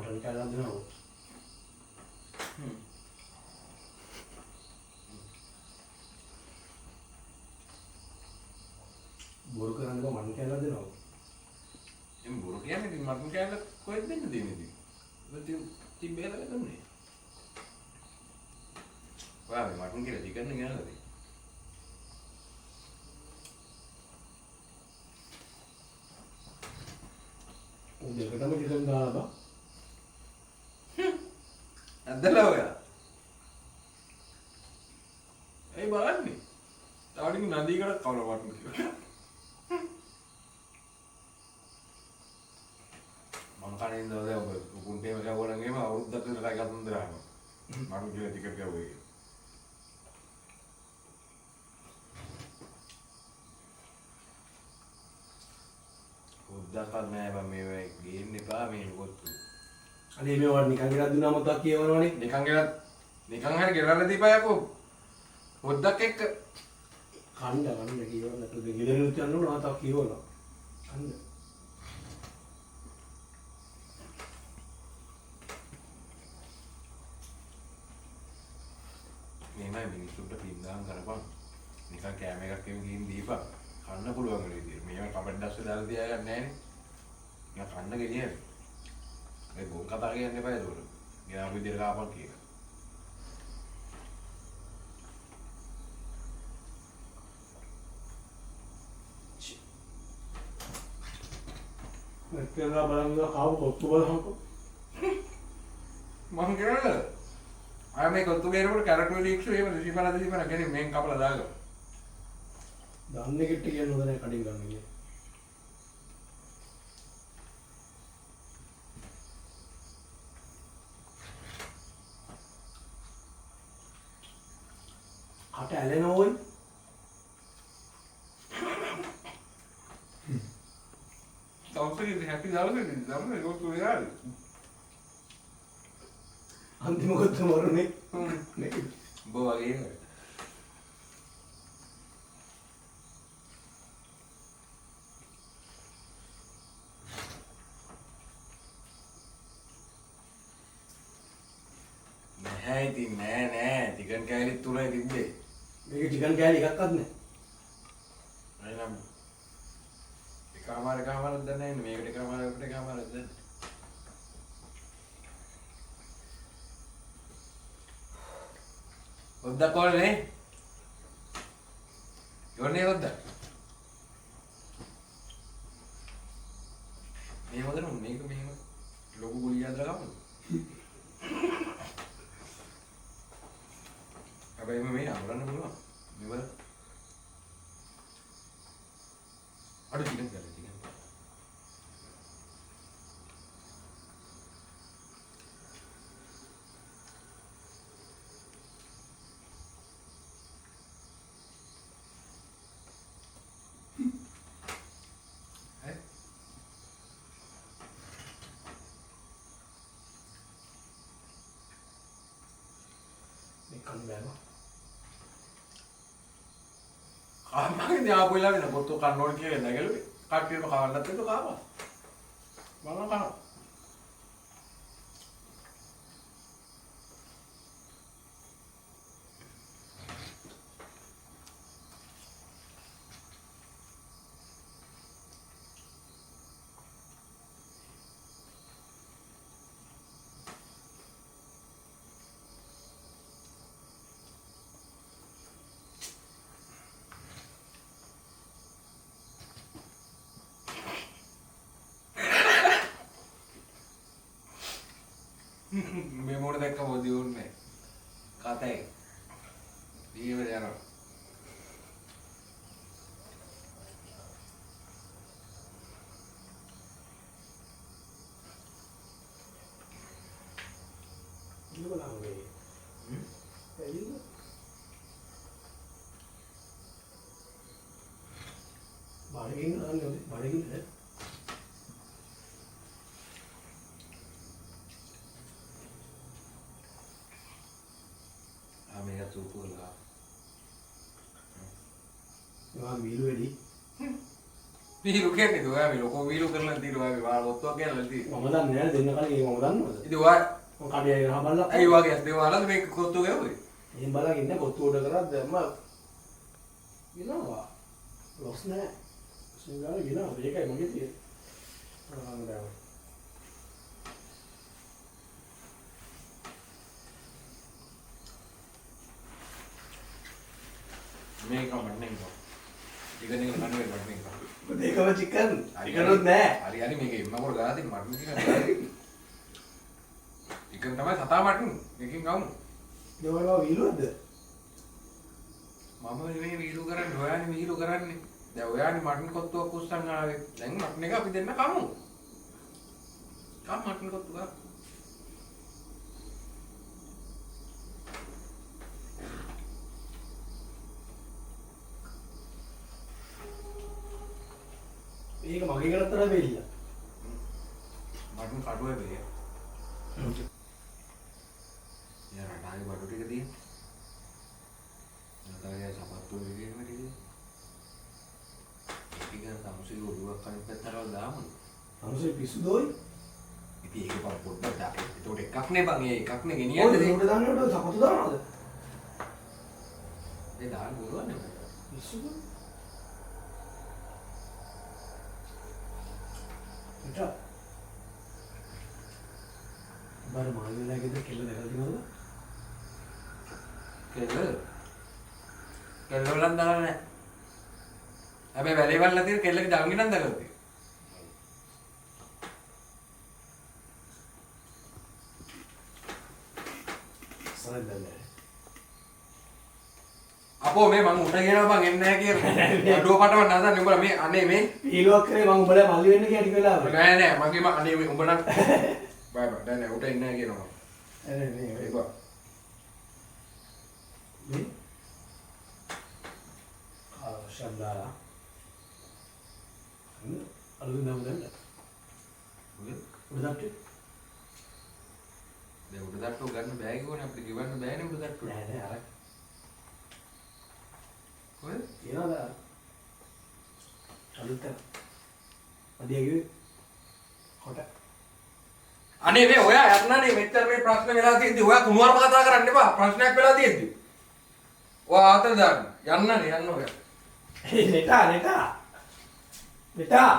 Mutton කෑල්ලක් දෙනවා. බොරු කරන්නේ මටන් කෑල්ලක් දෙනවා. එම් බොරු කියන්නේ ඉතින් මටන් කෑල්ල කොහෙද දෙන්න දෙන්නේ ඉතින්. තිබ්බේලා දුන්නේ. ඔයා මටන් කියලා චිකන් එක ගෙනල්ලාද? දෙකටම චිකන් දාලා බා. ඇද්දලා ඔයා. ඒ බලන්නේ. තාඩින් නදීකට කවල වටු කියලා. මං කන්නේ ඉඳලා ඔබ උකුන්ටේම ගවලා ගෙම අවුරුද්දක් විතර කයි ගන්න දරාම. මම කියලා ටිකට් ගාවේ. උද්දකල් නෑ බං මේ ගේන්න එපා මේ පොත්තු. අනේ මේවට නිකන් ගෙනත් දුන්නා මොකක්ද කියවනවනේ. නිකන් හරි ගෙනල්ලා දීපා යකෝ. පොද්දක් එක්ක කන්න කියවන්න නැතුව ගෙදරිනුත් යන්න ඕන ආතක් කියවනවා. කන්න. මේමයි මිනිස්සුන්ට පින්දාම් කරපන්. නිකන් කෑම එකක් එමු ගිහින් දීපන්. කන්න පුළුවන් වෙන විදියට. මේව කමෙන්ට් දැස්සේ දාලා තියාගන්න නෑනේ. නිකන් කන්න ගෙනියන්න. ඒ බොන් කතා කියන්න එපා ඒකට. ගෙනාව විදියට කාපන් කියලා. මෙතනලා බලන්න කාව කොත්තු බලහම්කෝ. මං කරලා ආ මේ කොත්තු බේරකට කැරට් වල ඉක්ෂු එහෙම දෙසිපල ගෙනින් මෙන් කපලා දාගන්න. දන්නේ කිට්ටි කියන හොඳ නැහැ කඩින් ගන්න ඉන්නේ. කට ඇලෙනෝයි. තවුසෙන් හැපි දවසේදී තමයි කොත්තු වෙලාද? අන්තිම කොත්තු මරුනේ. නේ. බෝ වගේ නැහැ ඉතින් නෑ චිකන් කෑලි තුනයි තිබ්බේ. මේක චිකන් කෑලි එකක්වත් නැහැ. එහෙනම් එකමාරක් දැන් නැහැ මේකට එකමාරකට දැන්. ඔද්දක් කොල්නේ. යෝනේ ඔද්දක්. මේ මොකද මේක මෙහෙම ලොකු ගුලියක් දාලා ගමු. හැබැයි මේ අරන්න පුළුවන්. මෙවල අර චිකන් කරලා චිකන්. කන්න බෑම. ආම්මගේ න්යාපොයිලා වෙන පොත්තු කන්න ඕන කියලා නැගලුවේ. කට්ටියම කවන්නත් එක්ක කාවා. මම කනවා. මේ මොඩ දැක්ක මොදි උන්නේ කතේ ඊවර යනවා ඉන්නවනේ ඇයිද බඩගින්න අහන්නේ බඩගින්න සූපුලා මම මීළු වෙඩි වීලු කියන්නේ ඔයා මේ ලොකෝ වීලු කරලා තියෙනවා ඔයා මේ වාර ඔත්තුවක් කියලා තියෙනවා. මම දන්නේ නැහැ දෙන්න කලින් මම දන්නවද? ඉතින් ඔයා මම කඩේ යනවා බලලා. ඇයි වගේ ඇස් දෙවාලද මේක කොත්තු ගැව්වේ? එහෙන් බලන් ඉන්නේ කොත්තු උඩ කරා දැම්ම ගිනවා. ලොස් නැහැ. සිංහල ගිනවා. මේකයි මගේ තියෙන්නේ. ආන්න දැන්. මේක මන්නේ නෝ. ඉගෙන ගන්න කන්නේ මන්නේ නෝ. මේකම චිකන්. චිකනුත් නැහැ. හරි හරි මේක එම්ම කොට ගාලා තියෙන මටන් ටික. චිකන් තමයි සතා මටන්. මේකෙන් ගමු. ඒවල වීලුවද? මම නෙමෙයි වීලු කරන්නේ ඔයානේ වීලු කරන්නේ. දැන් ඔයානේ මටන් කොත්තුවක් උස්සන් ආවේ. දැන් මටන් එක අපි දෙන්න කමු. කම් මටන් කොත්තු ගා. මේක මගේ කරත්තර වෙilla. මටන් කඩුවේ වෙයි. යාර ඩායි බඩු ටික දී. නතරේ සමත්තු විදිහේ ටික. ඉතින් තමුසේ ඔළුවක් කනින් පැත්තට දාමු. අනුසේ පිස්සු දෝයි. ඉතින් ඒක පොඩ්ඩක් පොඩ්ඩක් දාපේ. ඒකට එකක් නේ බං. ඒ එකක් නේ ඔය ගෙනියන්නේ. උඩ දාන්නට සපතු දානවද? ඒ දාන්න පුළුවන් නේ. පිස්සුද? එතන බර මාළුවලාගේද කෙල්ල දැකලා තියෙනවද? කෙල්ල වලන් දාලා නැහැ. හැබැයි වැලේ වල තියෙන කෙල්ලගේ දංගි නම් දාලා තියෙනවා. සරදන්නේ. අපෝ මේ මං උඩ ගෙනවා බං එන්නේ නැහැ කියලා. අඩුව පටව නැසන්නේ උඹලා මේ අනේ මේ ඊළුවක් කරේ මම උඹලා මල්ලි වෙන්න කිය ටික වෙලාවක. නෑ නෑ මගේ අනේ මේ උඹ නම් බයි බයි නෑ උඩ එන්නේ නැහැ කියනවා. නේ ඒක මේ ශබ්දාලා අලුත් නම් දැන්න උඩට දැන් උඩ දට්ටෝ ගන්න බෑ කිව්වනේ අපිට ගෙවන්න බෑනේ උඩ දට්ටෝ. නෑ නෑ අර කොහෙද? තියනවාද අලුත් අදියගේ කොට අනේ මේ ඔයා යන්නනේ මෙච්චර මේ ප්‍රශ්න වෙලා තියෙද්දි ඔයා කුණුවarp කතා කරන්න එපා ප්‍රශ්නයක් වෙලා තියෙද්දි. ඔයා ආතල් දාන්න යන්නනේ යන්න ඔයා. නෙටා